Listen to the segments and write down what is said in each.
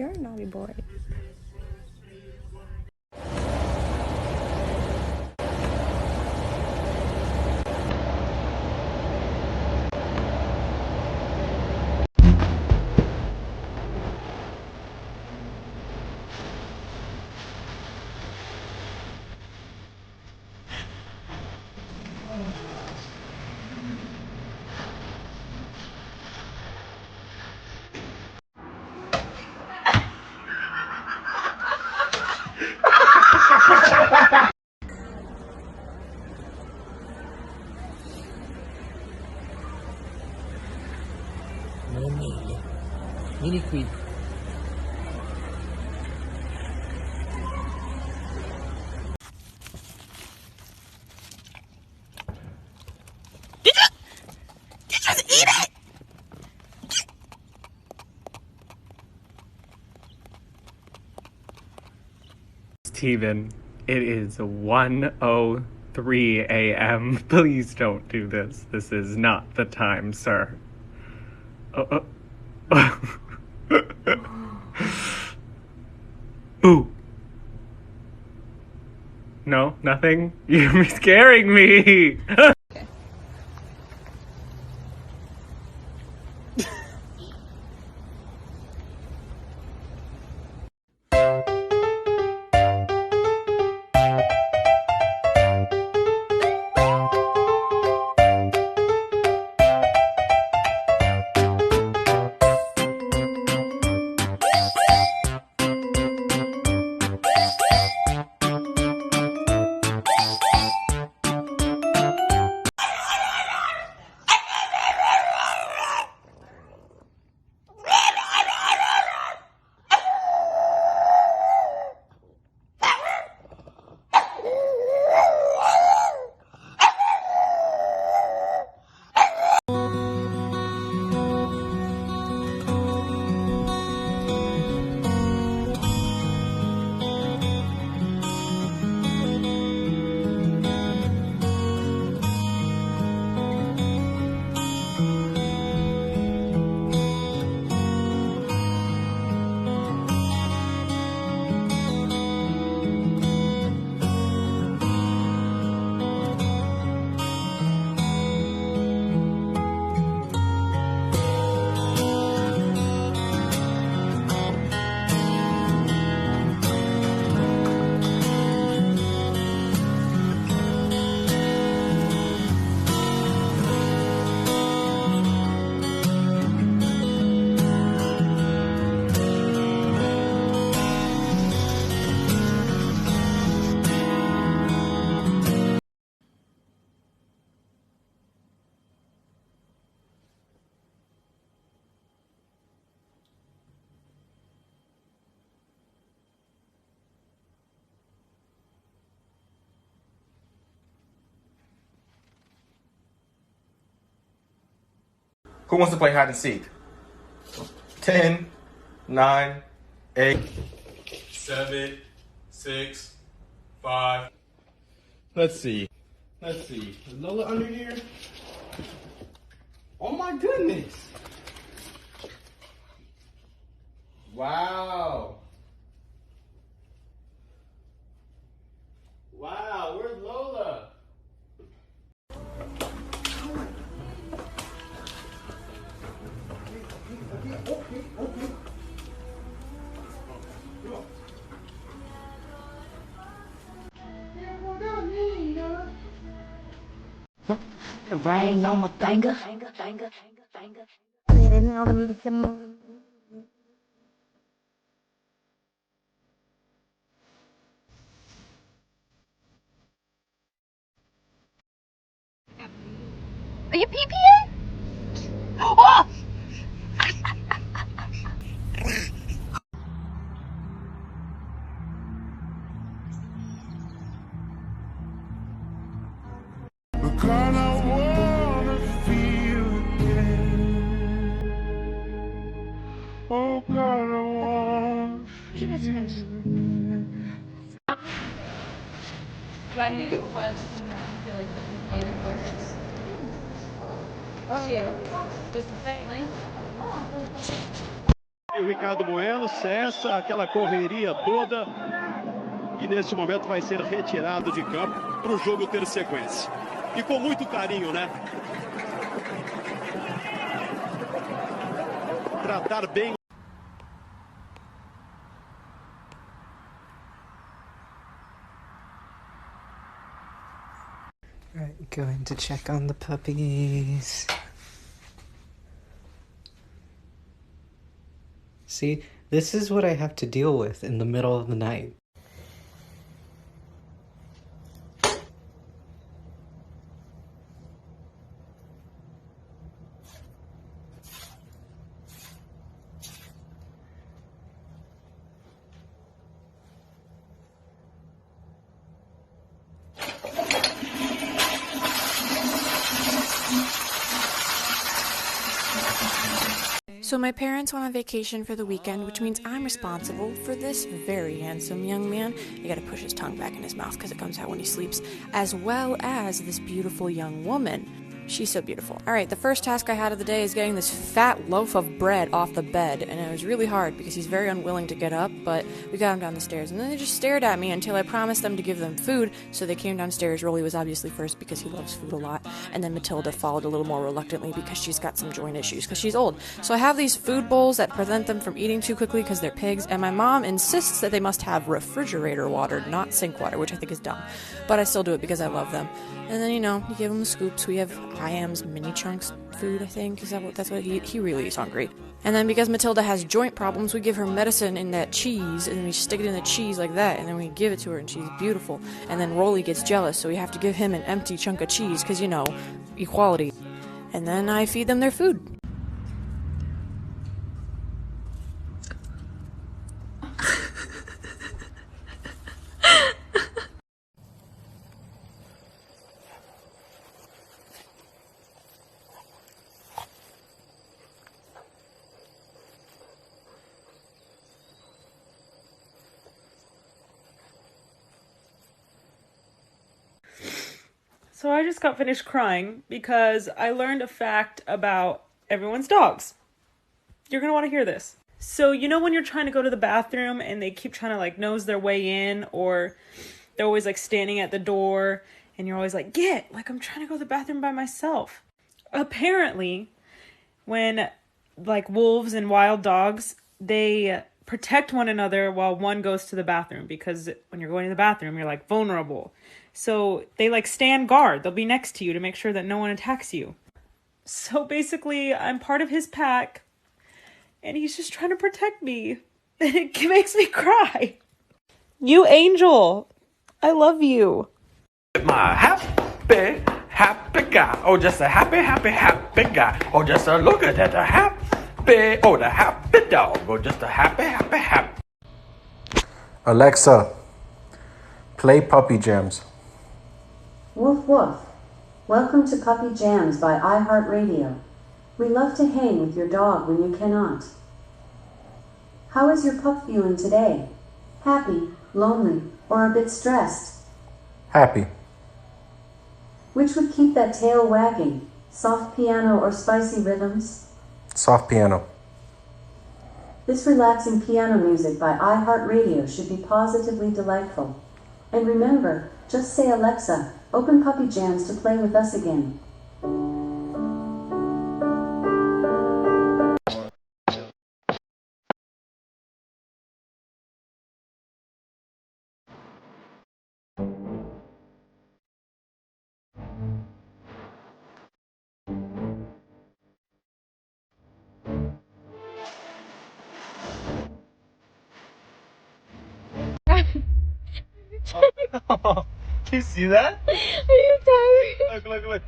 You're a naughty boy. Mini queen. Did you just eat it? Steven, it is 1:03 a.m. Please don't do this. This is not the time, sir. Ooh. No, nothing? You're scaring me! Who wants to play hide and seek? 10, 9, 8, 7, 6, 5. Let's see. Is Lola under here? Oh my goodness. Wow. Wow, where's Lola? Rain on my finger. Are you pee-peeing? Oh! God, I wanna feel again. Oh God, I wanna feel again. Do I need to watch I feel like the mechanic works? Oh yeah. Just the thing. o Ricardo Bueno, cessa aquela correria toda e nesse momento vai ser retirado de campo para o jogo ter sequência. E com muito carinho, né? Tratar bem. Right, going to check on the puppies. See, this is what I have to deal with in the middle of the night. So my parents went on vacation for the weekend, which means I'm responsible for this very handsome young man. You gotta push his tongue back in his mouth because it comes out when he sleeps, as well as this beautiful young woman. She's so beautiful. Alright, the first task I had of the day is getting this fat loaf of bread off the bed, and it was really hard because he's very unwilling to get up, but we got him down the stairs, and then they just stared at me until I promised them to give them food, so they came downstairs. Rolly was obviously first because he loves food a lot, and then Matilda followed a little more reluctantly because she's got some joint issues, because she's old. So I have these food bowls that prevent them from eating too quickly because they're pigs, and my mom insists that they must have refrigerator water, not sink water, which I think is dumb, but I still do it because I love them. And then, you know, you give them the scoops. We have Iam's mini chunks food, I think. That's what he really is hungry. And then because Matilda has joint problems, we give her medicine in that cheese, and then we stick it in the cheese like that, and then we give it to her, and she's beautiful. And then Rolly gets jealous, so we have to give him an empty chunk of cheese, because, you know, equality. And then I feed them their food. So I just got finished crying because I learned a fact about everyone's dogs. You're gonna want to hear this. So you know when you're trying to go to the bathroom and they keep trying to like nose their way in, or they're always like standing at the door and you're always like, I'm trying to go to the bathroom by myself. Apparently, when like wolves and wild dogs, they protect one another while one goes to the bathroom, because when you're going to the bathroom, you're like vulnerable. So they like stand guard. They'll be next to you to make sure that no one attacks you. So basically, I'm part of his pack, and he's just trying to protect me. And it makes me cry. You angel. I love you. My happy guy. Oh, just a happy guy. Oh, just a look at that, the happy dog. Oh, just a happy. Alexa, play Puppy Jams. Woof woof. Welcome to Puppy Jams by iHeartRadio. We love to hang with your dog when you cannot. How is your pup feeling today? Happy, lonely, or a bit stressed? Happy. Which would keep that tail wagging? Soft piano or spicy rhythms? Soft piano. This relaxing piano music by iHeartRadio should be positively delightful. And remember, just say Alexa, open Puppy Jams to play with us again. Do you see that? Are you tired? Look.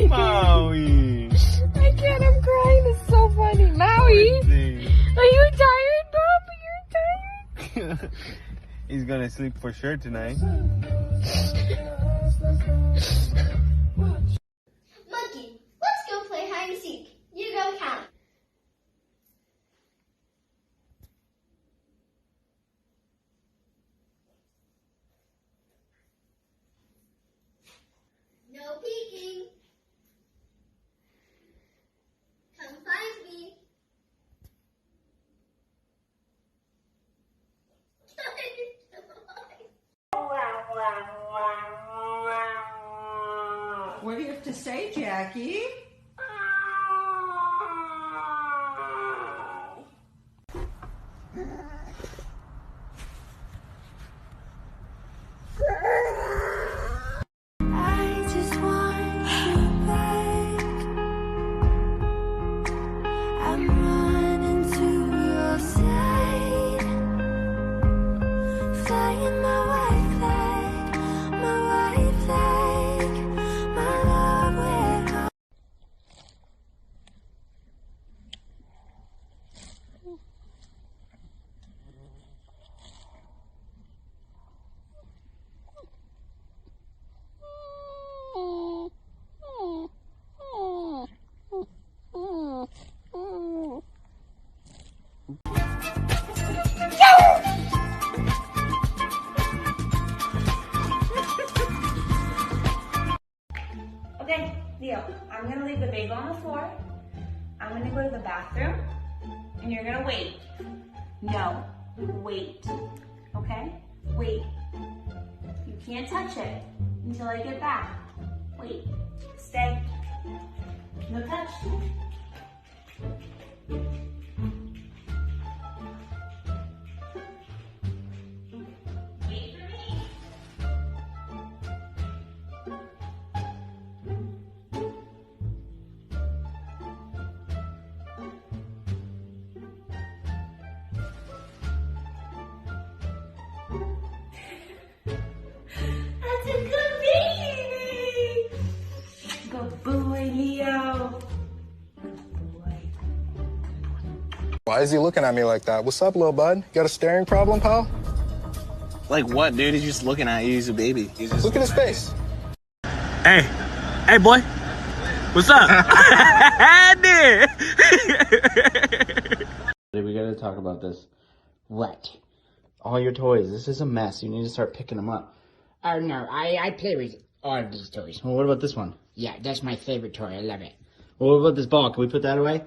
Maui. I can't, I'm crying. It's so funny. Maui, are you tired, Bob? Are you tired? He's gonna sleep for sure tonight. Monkey, let's go play hide and seek. You go count. No peeking. to say, Jackie? I just want you back. I'm running to your side, flying my white flag, my white flag, my love went home. Okay, Leo, I'm gonna leave the bagel on the floor. I'm gonna go to the bathroom, and you're gonna wait. No, wait. Okay? Wait. You can't touch it until I get back. Wait. Stay. No touch. Wait for me. That's a good baby. Good boy, Leo. Why is he looking at me like that? What's up, little bud? Got a staring problem, pal? Like what, dude? He's just looking at you. He's a baby. Look at his face. Hey. Hey, boy. What's up? We gotta talk about this. What? All your toys. This is a mess. You need to start picking them up. Oh, no. I play with all of these toys. Well, what about this one? Yeah, that's my favorite toy. I love it. Well, what about this ball? Can we put that away?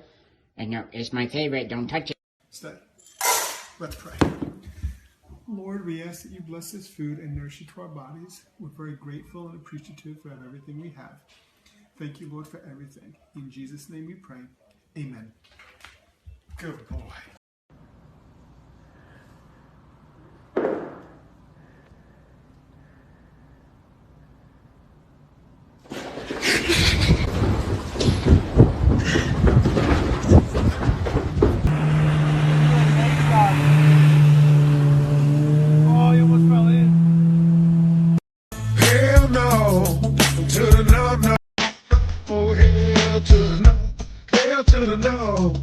And no, it's my favorite. Don't touch it. Stay. Let's pray. Lord, we ask that you bless this food and nourish it to our bodies. We're very grateful and appreciative for everything we have. Thank you, Lord, for everything. In Jesus' name we pray. Amen. Good boy. Hell no, to the no, no. Oh, hell to the no, hell to the no.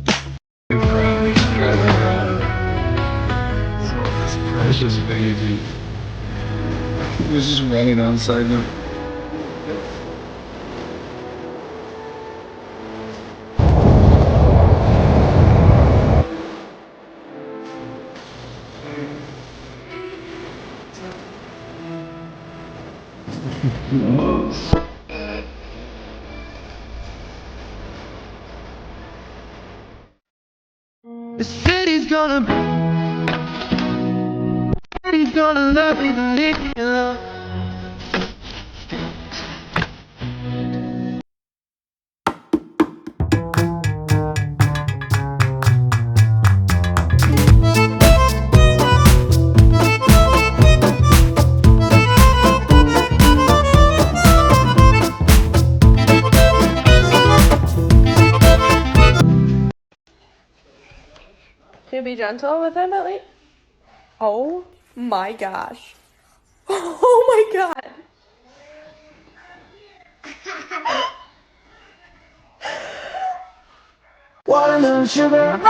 This precious baby was just running outside them. The city's gonna love me, leave me alone. Can you be gentle with him at least? Oh my gosh. Oh my god. Watermelon sugar.